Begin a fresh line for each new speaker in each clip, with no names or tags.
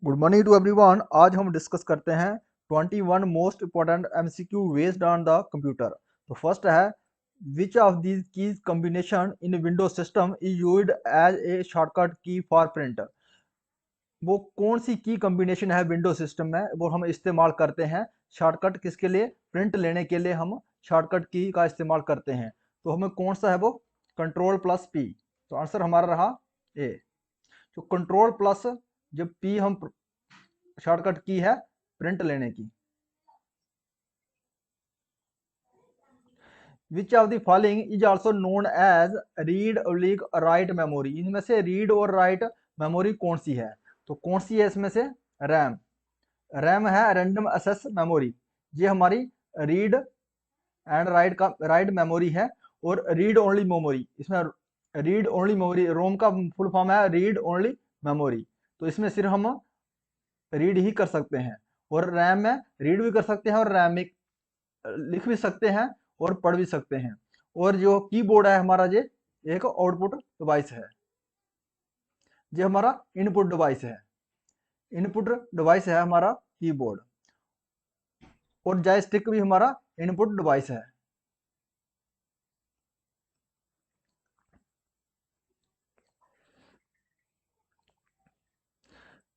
Good morning to everyone. आज हम discuss करते हैं 21 most important MCQ based on the computer. तो फर्स्ट है, which of these keys combination in Windows system is used as a shortcut key for print. वो कौन सी की combination है विंडोज सिस्टम में वो हम इस्तेमाल करते हैं शॉर्टकट किसके लिए, प्रिंट लेने के लिए हम शॉर्टकट की का इस्तेमाल करते हैं। तो हमें कौन सा है वो, कंट्रोल प्लस पी। तो आंसर हमारा रहा ए। जो कंट्रोल प्लस जब पी हम शॉर्टकट की है प्रिंट लेने की। Which of the following is also known as read oblique write memory. इनमें से रीड और राइट मेमोरी कौन सी है? तो कौन सी है इसमें से? रैम। रैम है रैंडम एक्सेस मेमोरी। ये हमारी रीड एंड राइट का राइट मेमोरी है। और रीड ओनली मेमोरी, इसमें रीड ओनली मेमोरी, रोम का फुल फॉर्म है रीड ओनली मेमोरी। तो इसमें सिर्फ हम रीड ही कर सकते हैं। और रैम में रीड भी कर सकते हैं और रैम में लिख भी सकते हैं और पढ़ भी सकते हैं। और जो कीबोर्ड है हमारा, ये एक आउटपुट डिवाइस है। ये हमारा इनपुट डिवाइस है। इनपुट डिवाइस है हमारा कीबोर्ड। और जॉयस्टिक भी हमारा इनपुट डिवाइस है।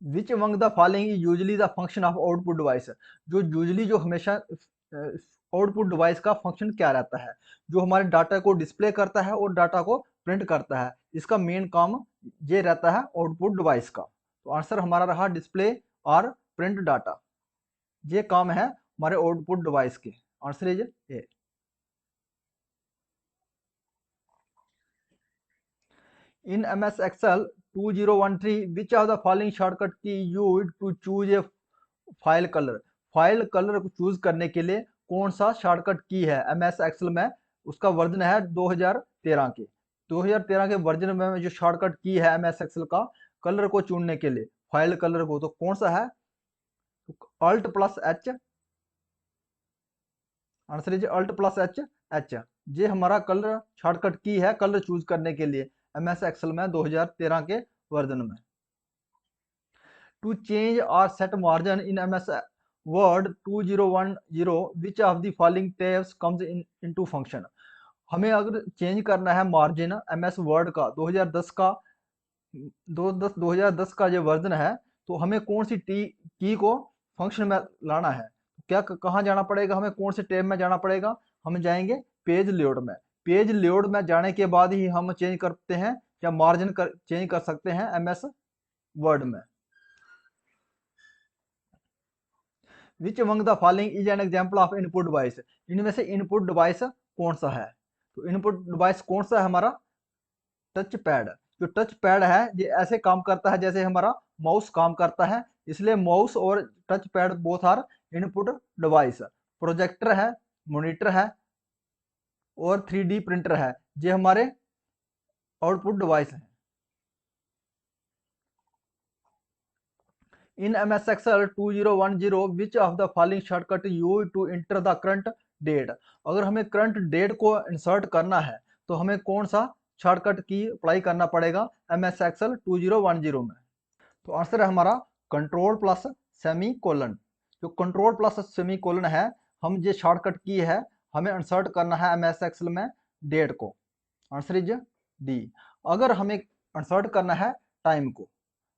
विच among the following is usually the function of output device. जो हमेशा आउटपुट डिवाइस का फंक्शन क्या रहता है? जो हमारे डाटा को डिस्प्ले करता है और डाटा को प्रिंट करता है, इसका मेन काम ये रहता है आउटपुट डिवाइस का। तो आंसर हमारा रहा डिस्प्ले और प्रिंट डाटा। ये काम है हमारे आउटपुट डिवाइस के। Answer is a. In MS Excel 2013, which of the following shortcut key used to choose a file colour? File colour को चूज करने के लिए कौन सा शॉर्टकट की है MS Excel में? उसका वर्जन है 2013 के। 2013 के वर्जन में जो शॉर्टकट की है MS Excel का कलर को चुनने के लिए, फाइल कलर को, तो कौन सा है? Alt plus H. Answer is alt plus H. H ये हमारा कलर शॉर्टकट की है कलर चूज करने के लिए MS Excel में 2013 के वर्जन में। To change or set margin in MS Word 2010, which of the following tabs comes into function? हमें अगर चेंज करना है मार्जिन MS वर्ड का 2010 का, 2010 का जो वर्जन है, तो हमें कौन सी टी की को फंक्शन में लाना है? क्या कहाँ जाना पड़ेगा? हमें कौन से टैब में जाना पड़ेगा? हम जाएंगे पेज लेआउट में। पेज लेआउट में जाने के बाद ही हम चेंज करते हैं या मार्जिन चेंज कर सकते हैं MS वर्ड में। विच among the following is an example of input device. इनमें से इनपुट डिवाइस कौन सा है? तो इनपुट डिवाइस कौन सा है हमारा? Touch pad. जो टच पैड है ये ऐसे काम करता है जैसे हमारा माउस काम करता है, इसलिए माउस और touch pad both are input device. Projector है, मॉनिटर है और 3D प्रिंटर है, ये हमारे आउटपुट डिवाइस है। In MS Excel 2010, which of the following shortcut used to enter the current date? अगर हमें करंट डेट को इंसर्ट करना है तो हमें कौन सा शॉर्टकट की अप्लाई करना पड़ेगा MS Excel 2010 में? तो आंसर है हमारा कंट्रोल प्लस सेमी कोलन। जो कंट्रोल प्लस सेमी कोलन है, हम ये शॉर्टकट की है, हमें इंसर्ट करना है MS Excel में डेट को। Answer is D. अगर हमें इंसर्ट करना है टाइम को,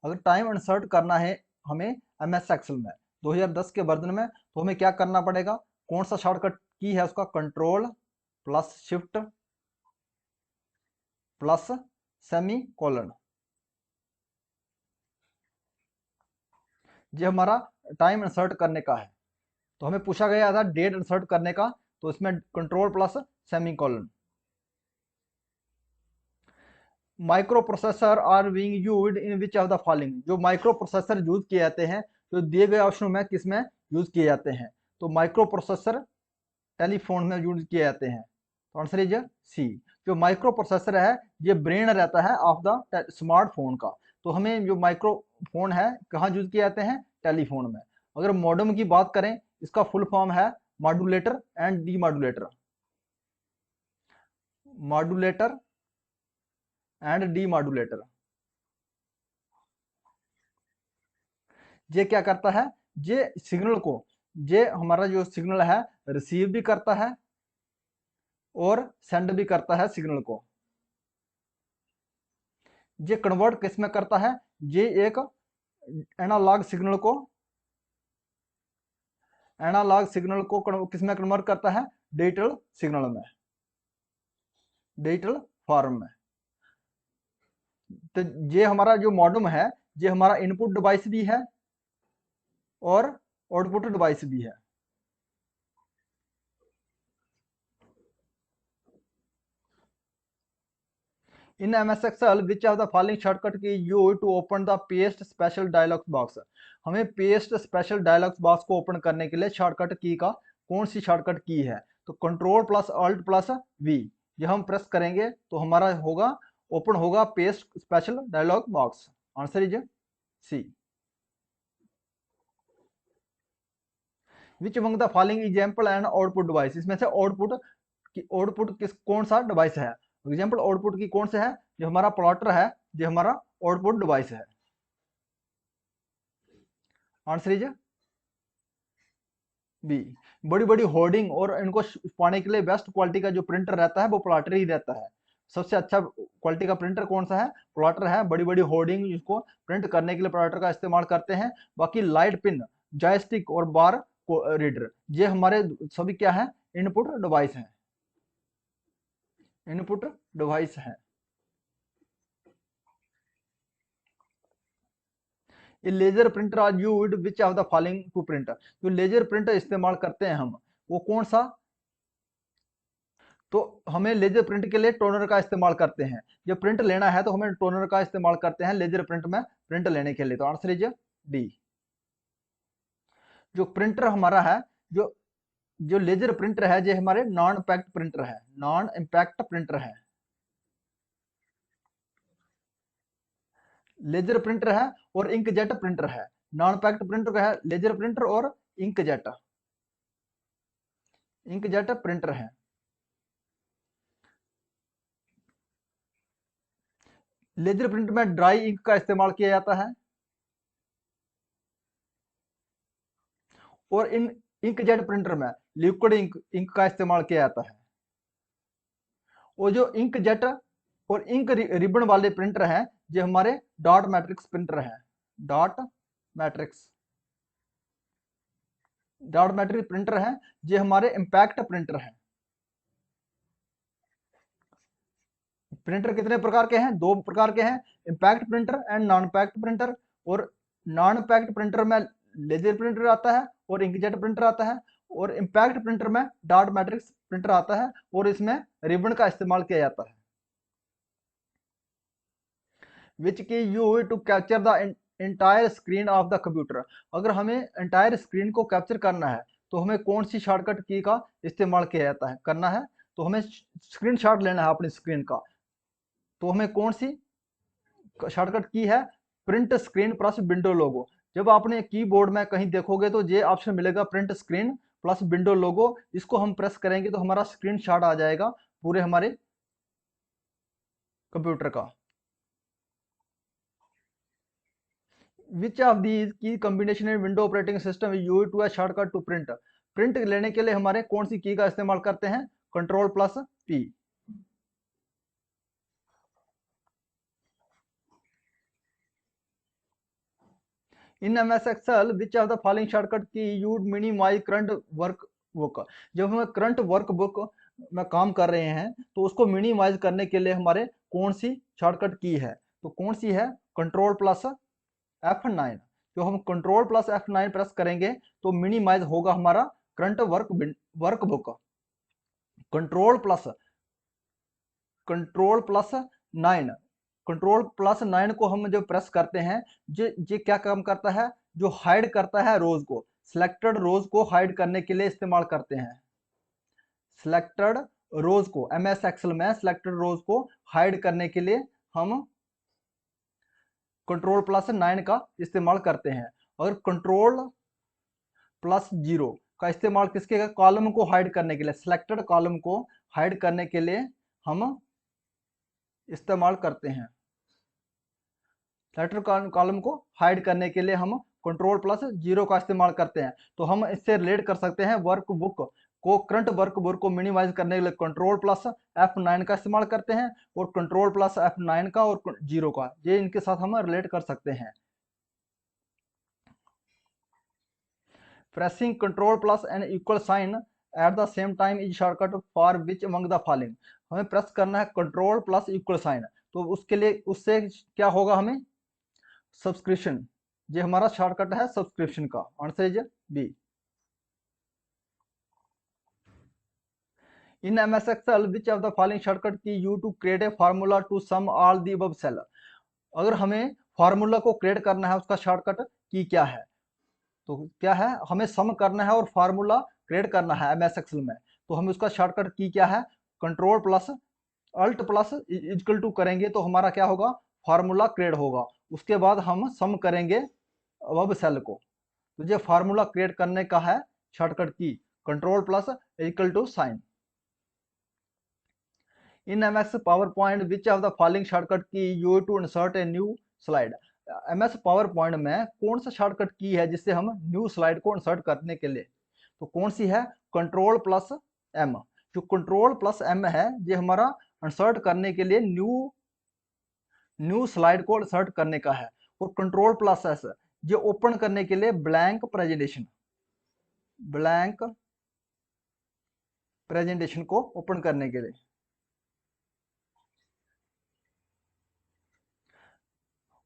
अगर टाइम इंसर्ट करना है हमें MS Excel में 2010 के वर्जन में, तो हमें क्या करना पड़ेगा? कौन सा शॉर्टकट की है उसका? Control plus shift plus semi colon. ये हमारा टाइम इंसर्ट करने का है। तो हमें पूछा गया था डेट इंसर्ट करने का, तो इसमें control plus semicolon. Microprocessor are being used in which of the following. जो माइक्रो प्रोसेसर यूज किए जाते हैं तो दिए गए ऑप्शनों में किस में यूज किए जाते हैं? तो माइक्रो प्रोसेसर टेलीफोन में यूज किए जाते हैं। तो आंसर इज सी। जो माइक्रो प्रोसेसर है ये ब्रेन रहता है ऑफ द स्मार्टफोन का। तो हमें जो माइक्रोफोन है कहाँ यूज किए जाते हैं? टेलीफोन में। अगर मॉडेम की बात करें, इसका फुल फॉर्म है modulator and demodulator. Modulator and demodulator. ये क्या करता है, ये सिग्नल को, ये हमारा जो सिग्नल है रिसीव भी करता है और सेंड भी करता है सिग्नल को। ये कन्वर्ट किस में करता है, ये एक एनालॉग सिग्नल को किस में कन्वर्ट करता है, डिजिटल सिग्नल में, डिजिटल फॉर्म में। तो ये हमारा जो मॉडेम है, ये हमारा इनपुट डिवाइस भी है और आउटपुट डिवाइस भी है। इन MS Excel which of the following shortcut key used to open the paste special dialog box। हमें पेस्ट स्पेशल डायलॉग बॉक्स को ओपन करने के लिए शॉर्टकट की का कौन सी शॉर्टकट की है, तो control plus alt plus V, ये हम प्रेस करेंगे तो हमारा होगा, ओपन होगा paste special dialog box. Answer is C. Which among the following example and output device, इसमें से आउटपुट किस कौन सा डिवाइस है, एग्जांपल आउटपुट की कौन से है, जो हमारा प्लॉटर है, जो हमारा आउटपुट डिवाइस है। Answer is B. बड़ी बड़ी होर्डिंग और इनको पाने के लिए बेस्ट क्वालिटी का जो प्रिंटर रहता है वो प्लॉटर ही रहता है। सबसे अच्छा क्वालिटी का प्रिंटर कौन सा है, प्लॉटर है। बड़ी बड़ी होर्डिंग इसको प्रिंट करने के लिए प्लॉटर का इस्तेमाल करते हैं। बाकी लाइट पिन, जॉयस्टिक और बार रीडर, ये हमारे सभी क्या है, इनपुट डिवाइस हैं, इनपुट डिवाइस है। ये laser printer are used which of the following to print, जो लेजर प्रिंटर इस्तेमाल करते हैं हम वो कौन सा, तो हमें लेजर प्रिंट के लिए टोनर का इस्तेमाल करते हैं। जब प्रिंट लेना है तो हमें टोनर का इस्तेमाल करते हैं लेजर प्रिंट में प्रिंट लेने के लिए, तो आंसर इज डी। जो प्रिंटर हमारा है, जो जो लेजर प्रिंटर है, जो हमारे नॉन इम्पैक्ट प्रिंटर है, नॉन इम्पैक्ट प्रिंटर है। लेजर प्रिंटर है और इंकजेट प्रिंटर है। नॉन इम्पैक्ट प्रिंटर का है लेजर प्रिंटर और इंकजेट प्रिंटर है। लेजर प्रिंट में ड्राई इंक का इस्तेमाल किया जाता है और इन इंकजेट प्रिंटर में लिक्विड इंक का इस्तेमाल किया जाता है। और जो इंकजेट और इंक रिबन वाले प्रिंटर हैं, जो हमारे डॉट मैट्रिक्स प्रिंटर हैं, डॉट मैट्रिक्स प्रिंटर हैं, जो हमारे इम्पैक्ट प्रिंटर हैं। प्रिंटर कितने प्रकार के हैं, दो प्रकार के हैं, impact printer and non impact printer. और नॉन इम्पैक्ट प्रिंटर में लेजर प्रिंटर आता है और इंकजेट प्रिंटर आता है, और इम्पैक्ट प्रिंटर में डॉट मैट्रिक्स प्रिंटर आता है और इसमें रिबन का इस्तेमाल किया जाता है। Which key use to capture the entire screen of the computer, अगर हमें एंटायर स्क्रीन को कैप्चर करना है तो हमें कौन सी शॉर्टकट की का इस्तेमाल किया जाता है, करना है तो हमें स्क्रीनशॉट लेना है अपनी स्क्रीन का, तो हमें कौन सी शॉर्टकट की है, प्रिंट स्क्रीन प्लस विंडो लोगो। जब आपने कीबोर्ड में कहीं देखोगे तो ये ऑप्शन मिलेगा प्रिंट स्क्रीन प्लस विंडो लोगो, इसको हम प्रेस करेंगे तो हमारा स्क्रीनशॉट आ जाएगा पूरे हमारे कंप्यूटर का। Which of these key combination in window operating system use to a shortcut to print, print लेने के लिए हमारे कौन सी की का इस्तेमाल करते हैं, control plus P. In MS Excel which of the following shortcut key use minimise current workbook, जब हम करंट वर्क बुक में काम कर रहे हैं तो उसको मिनिमाइज करने के लिए हमारे कौन सी शॉर्टकट की है, तो कौन सी है, कंट्रोल प्लस F9। जो हम कंट्रोल प्लस F9 प्रेस करेंगे तो मिनिमाइज होगा हमारा current work book. Control plus 9, control plus 9 को हम जब प्रेस करते हैं, ये क्या काम करता है, जो हाइड करता है रोज को, सिलेक्टेड रोज को हाइड करने के लिए इस्तेमाल करते हैं। सिलेक्टेड रोज को MS Excel में सिलेक्टेड रोज को हाइड करने के लिए हम कंट्रोल प्लस 9 का इस्तेमाल करते हैं। और कंट्रोल प्लस 0 का इस्तेमाल किसके का, कॉलम को हाइड करने के लिए, सिलेक्टेड कॉलम को हाइड करने के लिए हम इस्तेमाल करते हैं। सिलेक्टेड कॉलम को हाइड करने के लिए हम कंट्रोल प्लस 0 का इस्तेमाल करते हैं। तो हम इससे रिलेट कर सकते हैं वर्क बुक को, करंट वर्क बुक को मिनिमाइज करने के लिए कंट्रोल प्लस F9 का इस्तेमाल करते हैं और कंट्रोल प्लस F9 का और 0 का, ये इनके साथ हम रिलेट कर सकते हैं। Pressing control plus N equal sign at the same time is shortcut for which among the following. हमें प्रेस करना है कंट्रोल प्लस इक्वल साइन, तो उसके लिए उससे क्या होगा, हमें सब्सक्रिप्शन, ये हमारा शॉर्टकट है सब्सक्रिप्शन का। Answer is B. In MS Excel which of the following shortcut key you to create a formula to sum all the above cell. अगर हमें फार्मूला को क्रिएट करना है, उसका शॉर्टकट की क्या है, तो क्या है, हमें सम करना है और फार्मूला क्रिएट करना है MS Excel में। तो हम उसका शॉर्टकट की क्या है, control plus alt plus equal to करेंगे तो हमारा क्या होगा, फार्मूला क्रिएट होगा। उसके बाद हम सम करेंगे अब सेल को। तो ये फार्मूला क्रिएट करने का है shortcut key, control plus equal to sign. In MS PowerPoint which of the following shortcut key you to insert a new slide. MS PowerPoint में कौन सा शॉर्टकट की है जिससे हम न्यू स्लाइड को इंसर्ट करने के लिए, तो कौन सी है, कंट्रोल प्लस M। जो कंट्रोल प्लस M है ये हमारा इंसर्ट करने के लिए न्यू स्लाइड को इंसर्ट करने का है, और कंट्रोल प्लस S ये ओपन करने के लिए ब्लैंक प्रेजेंटेशन को ओपन करने के लिए।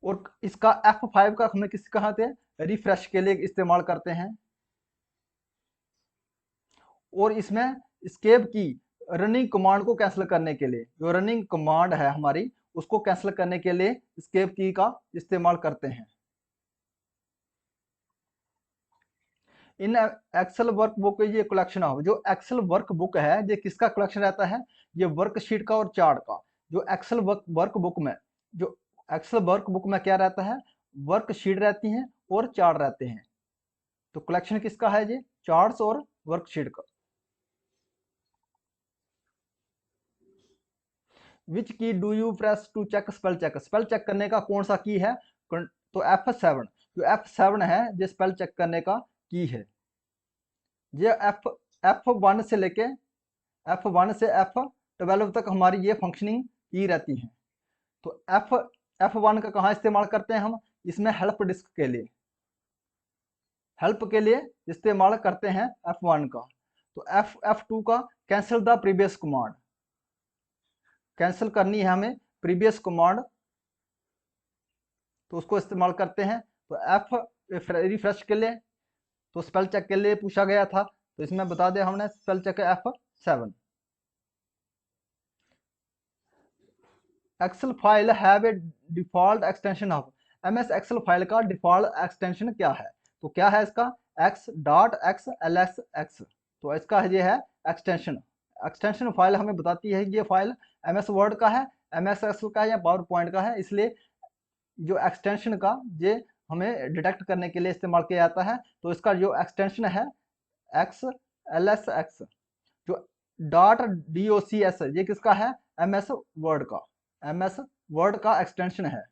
और इसका F5 का हमें किस कहाँ थे, रिफ्रेश के लिए इस्तेमाल करते हैं। और इसमें एस्केप की रनिंग कमांड को कैंसिल करने के लिए, जो रनिंग कमांड है हमारी उसको कैंसिल करने के लिए एस्केप की का इस्तेमाल करते हैं। इन एक्सेल वर्कबुक ये कलेक्शन ऑफ, जो एक्सेल वर्कबुक है ये किसका कलेक्शन रहता है, ये वर्कशीट का और चार्ट का। जो एक्सेल वर्कबुक में, जो एक्सेल वर्कबुक में क्या रहता है, वर्कशीट रहती हैं और चार्ट रहते हैं। तो कलेक्शन किसका है, ये चार्ट्स और वर्कशीट का। Which key do you press to check spell check, spell check करने का कौन सा की है, तो F7। जो F7 है ये स्पेल चेक करने का की है। ये F1 से लेके F1 से F12 तक हमारी ये फंक्शनिंग की रहती है। तो F1 का कहाँ इस्तेमाल करते हैं हम, इसमें हेल्प डिस्क के लिए, हेल्प के लिए इस्तेमाल करते हैं F1 का। तो F2 का cancel the previous command, cancel करनी है हमें प्रीवियस कमांड, तो उसको इस्तेमाल करते हैं। तो F रिफ्रेश के लिए, तो स्पेल चेक के लिए पूछा गया था, तो इसमें बता दें हमने spell check F7। Excel file have a default extension of, MS Excel file का डिफॉल्ट एक्सटेंशन क्या है, तो क्या है इसका, x.xlsx। तो इसका ये है एक्सटेंशन फाइल हमें बताती है ये फाइल MS वर्ड का है, MS एक्सेल का है या पावर पॉइंट का है। इसलिए जो एक्सटेंशन का ये हमें डिटेक्ट करने के लिए इस्तेमाल किया जाता है। तो इसका जो एक्सटेंशन है XLSX, जो .docx ये किसका है, MS वर्ड का, MS वर्ड का एक्सटेंशन है।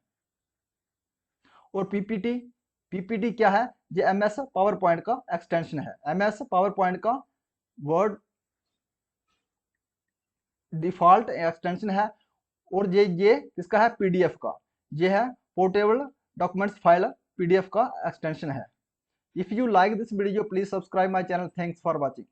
और PPT क्या है, ये MS पावर पॉइंट का एक्सटेंशन है। MS पावर पॉइंट का वर्ड डिफॉल्ट एक्सटेंशन है। और ये किसका है, PDF का, ये है पोर्टेबल डॉक्यूमेंट्स फाइल PDF का एक्सटेंशन है। If you like this video please subscribe my channel. Thanks for watching.